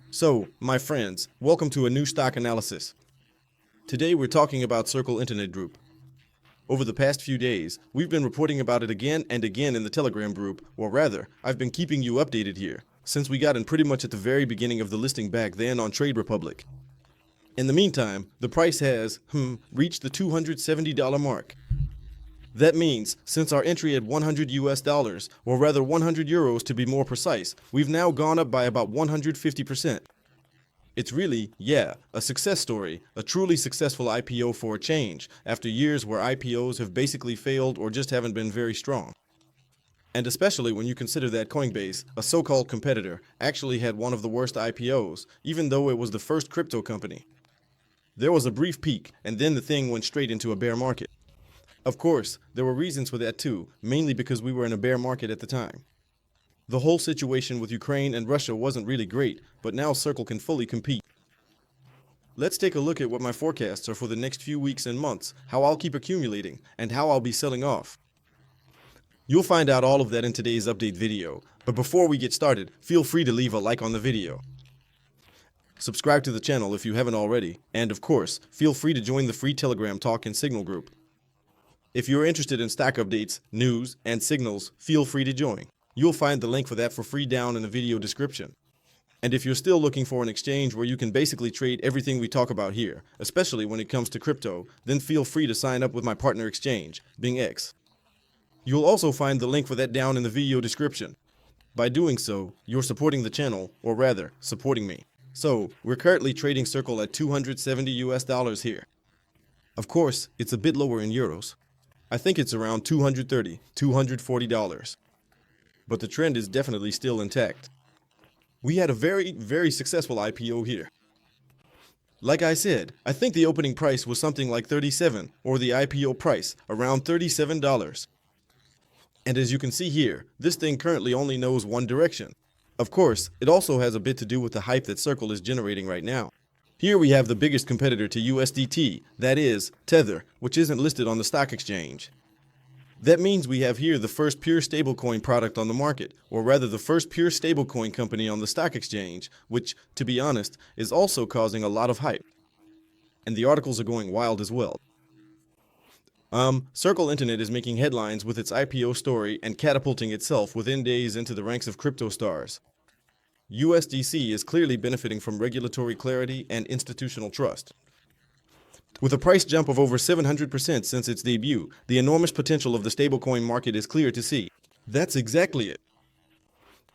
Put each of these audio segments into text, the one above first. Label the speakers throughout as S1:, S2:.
S1: So, my friends, welcome to a new stock analysis. Today we're talking about Circle Internet Group. Over the past few days, we've been reporting about it again and again in the Telegram group, or rather, I've been keeping you updated here, since we got in pretty much at the very beginning of the listing back then on Trade Republic. In the meantime, the price has, reached the $270 mark. That means, since our entry at 100 US dollars, or rather 100 euros to be more precise, we've now gone up by about 150%. It's really, a success story, a truly successful IPO for a change, after years where IPOs have basically failed or just haven't been very strong. And especially when you consider that Coinbase, a so-called competitor, actually had one of the worst IPOs, even though it was the first crypto company. There was a brief peak, and then the thing went straight into a bear market. Of course, there were reasons for that too, mainly because we were in a bear market at the time. The whole situation with Ukraine and Russia wasn't really great, but now Circle can fully compete. Let's take a look at what my forecasts are for the next few weeks and months, how I'll keep accumulating, and how I'll be selling off. You'll find out all of that in today's update video, but before we get started, feel free to leave a like on the video. Subscribe to the channel if you haven't already, and of course, feel free to join the free Telegram Talk and Signal group. If you're interested in stock updates, news, and signals, feel free to join. You'll find the link for that for free down in the video description. And if you're still looking for an exchange where you can basically trade everything we talk about here, especially when it comes to crypto, then feel free to sign up with my partner exchange, BingX. You'll also find the link for that down in the video description. By doing so, you're supporting the channel, or rather, supporting me. So, we're currently trading Circle at 270 US dollars here. Of course, it's a bit lower in euros. I think it's around $230, $240. But the trend is definitely still intact. We had a very successful IPO here. Like I said, I think the opening price was something like 37, or the IPO price, around $37. And as you can see here, this thing currently only knows one direction. Of course, it also has a bit to do with the hype that Circle is generating right now. Here we have the biggest competitor to USDT, that is, Tether, which isn't listed on the stock exchange. That means we have here the first pure stablecoin product on the market, or rather the first pure stablecoin company on the stock exchange, which, to be honest, is also causing a lot of hype. And the articles are going wild as well. Circle Internet is making headlines with its IPO story and catapulting itself within days into the ranks of crypto stars. USDC is clearly benefiting from regulatory clarity and institutional trust. With a price jump of over 700% since its debut, the enormous potential of the stablecoin market is clear to see. That's exactly it.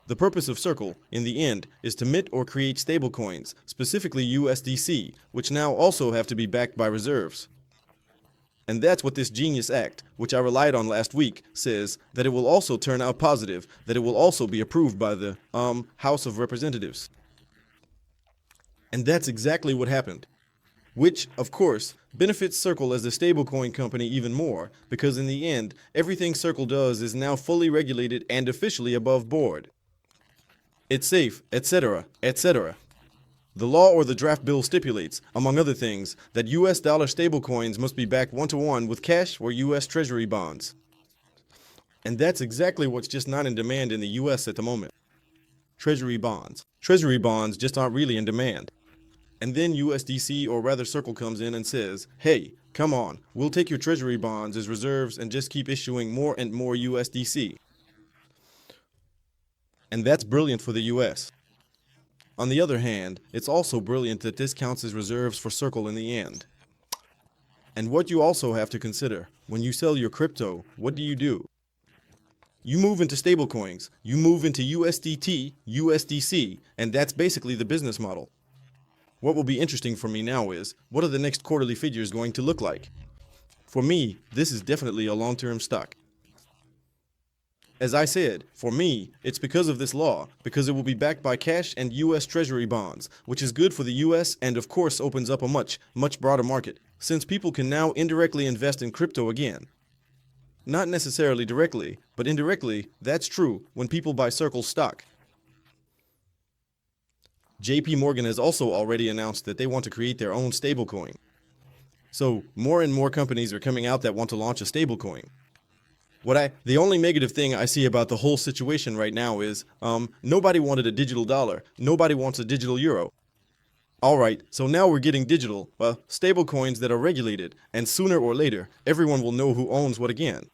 S1: The purpose of Circle, in the end, is to mint or create stablecoins, specifically USDC, which now also have to be backed by reserves. And that's what this genius act, which I relied on last week, says, that it will also turn out positive, that it will also be approved by the, House of Representatives. And that's exactly what happened. Which, of course, benefits Circle as a stablecoin company even more, because in the end, everything Circle does is now fully regulated and officially above board. It's safe, etc., etc. The law or the draft bill stipulates, among other things, that US dollar stablecoins must be backed one-to-one with cash or US Treasury bonds. And that's exactly what's just not in demand in the US at the moment. Treasury bonds. Treasury bonds just aren't really in demand. And then USDC, or rather Circle, comes in and says, hey, come on, we'll take your treasury bonds as reserves and just keep issuing more and more USDC. And that's brilliant for the US. On the other hand, it's also brilliant that this counts as reserves for Circle in the end. And what you also have to consider, when you sell your crypto, what do? You move into stablecoins, you move into USDT, USDC, and that's basically the business model. What will be interesting for me now is, what are the next quarterly figures going to look like? For me, this is definitely a long-term stock. As I said, for me, it's because of this law, because it will be backed by cash and US Treasury bonds, which is good for the US and of course opens up a much broader market, since people can now indirectly invest in crypto again. Not necessarily directly, but indirectly, that's true when people buy Circle stock. JP Morgan has also already announced that they want to create their own stablecoin. So, more and more companies are coming out that want to launch a stablecoin. The only negative thing I see about the whole situation right now is, nobody wanted a digital dollar. Nobody wants a digital euro. Alright, so now we're getting digital, stable coins that are regulated, and sooner or later, everyone will know who owns what again.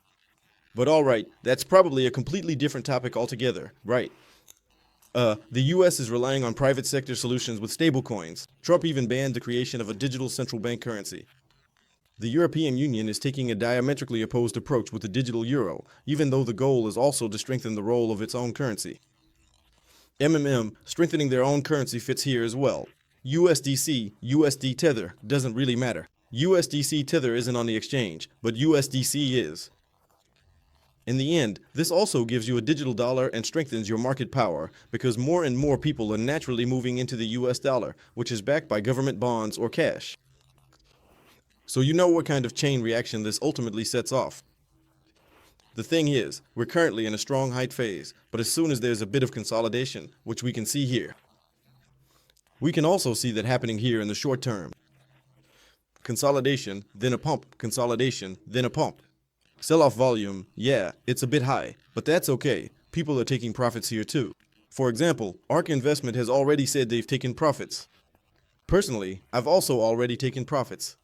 S1: But alright, that's probably a completely different topic altogether, right? The US is relying on private sector solutions with stablecoins. Trump even banned the creation of a digital central bank currency. The European Union is taking a diametrically opposed approach with the digital euro, even though the goal is also to strengthen the role of its own currency. Strengthening their own currency fits here as well. USDC, USD Tether, doesn't really matter. USDC Tether isn't on the exchange, but USDC is. In the end, this also gives you a digital dollar and strengthens your market power because more and more people are naturally moving into the US dollar, which is backed by government bonds or cash. So you know what kind of chain reaction this ultimately sets off. The thing is, we're currently in a strong height phase, but as soon as there's a bit of consolidation, which we can see here, we can also see that happening here in the short term. Consolidation, then a pump, consolidation, then a pump. Sell-off volume, yeah, it's a bit high, but that's okay. People are taking profits here too. For example, ARK Investment has already said they've taken profits. Personally, I've also already taken profits.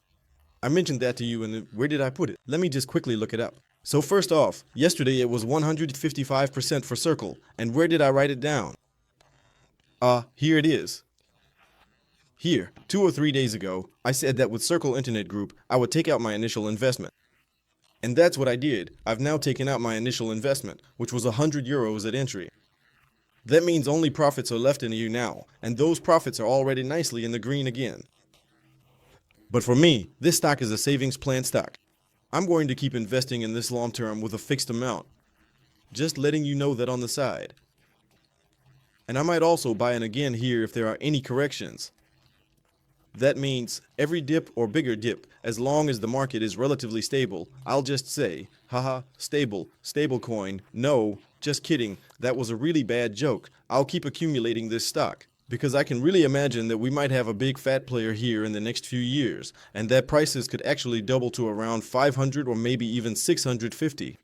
S1: I mentioned that to you, and where did I put it? Let me just quickly look it up. So first off, yesterday it was 155% for Circle, and where did I write it down? Here it is. Here, 2 or 3 days ago, I said that with Circle Internet Group, I would take out my initial investment. And that's what I did. I've now taken out my initial investment, which was 100 euros at entry. That means only profits are left in you now, and those profits are already nicely in the green again. But for me, this stock is a savings plan stock. I'm going to keep investing in this long term with a fixed amount. Just letting you know that on the side. And I might also buy in again here if there are any corrections. That means every dip or bigger dip, as long as the market is relatively stable, I'll just say, haha, stable coin, no, just kidding, that was a really bad joke. I'll keep accumulating this stock, because I can really imagine that we might have a big fat player here in the next few years, and that prices could actually double to around 500 or maybe even 650.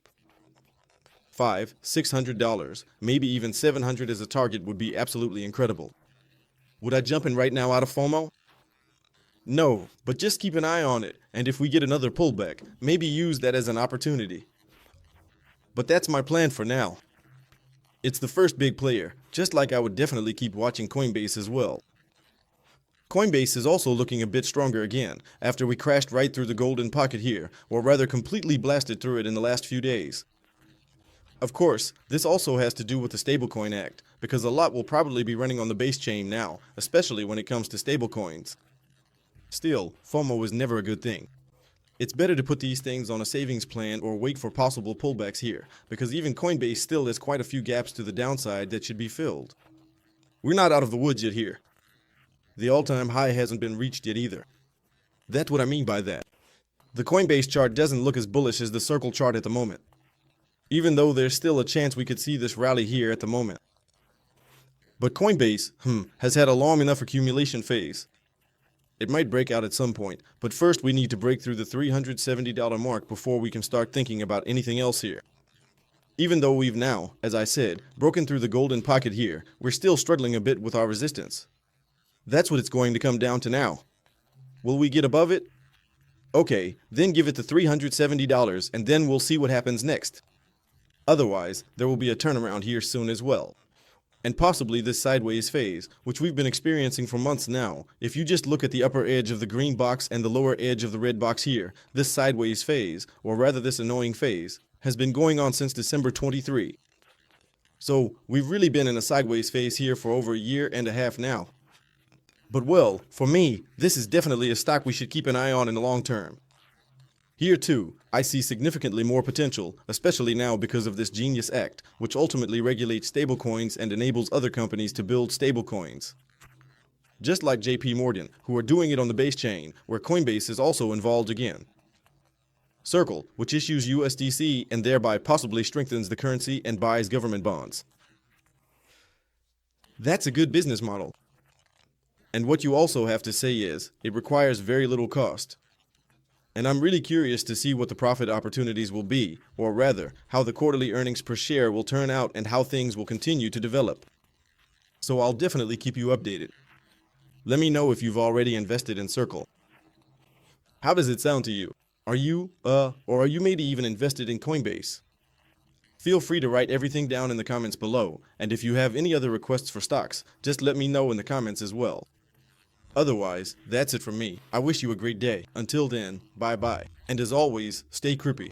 S1: $600, maybe even 700 as a target would be absolutely incredible. Would I jump in right now out of FOMO? No, but just keep an eye on it, and if we get another pullback, maybe use that as an opportunity. But that's my plan for now. It's the first big player, just like I would definitely keep watching Coinbase as well. Coinbase is also looking a bit stronger again, after we crashed right through the golden pocket here, or rather completely blasted through it in the last few days. Of course, this also has to do with the Stablecoin Act, because a lot will probably be running on the base chain now, especially when it comes to stablecoins. Still, FOMO is never a good thing. It's better to put these things on a savings plan or wait for possible pullbacks here, because even Coinbase still has quite a few gaps to the downside that should be filled. We're not out of the woods yet here. The all-time high hasn't been reached yet either. That's what I mean by that. The Coinbase chart doesn't look as bullish as the Circle chart at the moment, even though there's still a chance we could see this rally here at the moment. But Coinbase, has had a long enough accumulation phase. It might break out at some point, but first we need to break through the $370 mark before we can start thinking about anything else here. Even though we've now, as I said, broken through the golden pocket here, we're still struggling a bit with our resistance. That's what it's going to come down to now. Will we get above it? Okay, then give it the $370 and then we'll see what happens next. Otherwise, there will be a turnaround here soon as well. And possibly this sideways phase, which we've been experiencing for months now. If you just look at the upper edge of the green box and the lower edge of the red box here, this sideways phase, or rather this annoying phase, has been going on since December 23. So we've really been in a sideways phase here for over a year and a half now. But well, for me, this is definitely a stock we should keep an eye on in the long term. Here too, I see significantly more potential, especially now because of this Genius Act, which ultimately regulates stablecoins and enables other companies to build stablecoins. Just like JP Morgan, who are doing it on the base chain, where Coinbase is also involved again. Circle, which issues USDC and thereby possibly strengthens the currency and buys government bonds. That's a good business model. And what you also have to say is, it requires very little cost. And I'm really curious to see what the profit opportunities will be, or rather, how the quarterly earnings per share will turn out and how things will continue to develop. So I'll definitely keep you updated. Let me know if you've already invested in Circle. How does it sound to you? Are you, or are you maybe even invested in Coinbase? Feel free to write everything down in the comments below, and if you have any other requests for stocks, just let me know in the comments as well. Otherwise, that's it from me. I wish you a great day. Until then, bye-bye. And as always, stay crippy.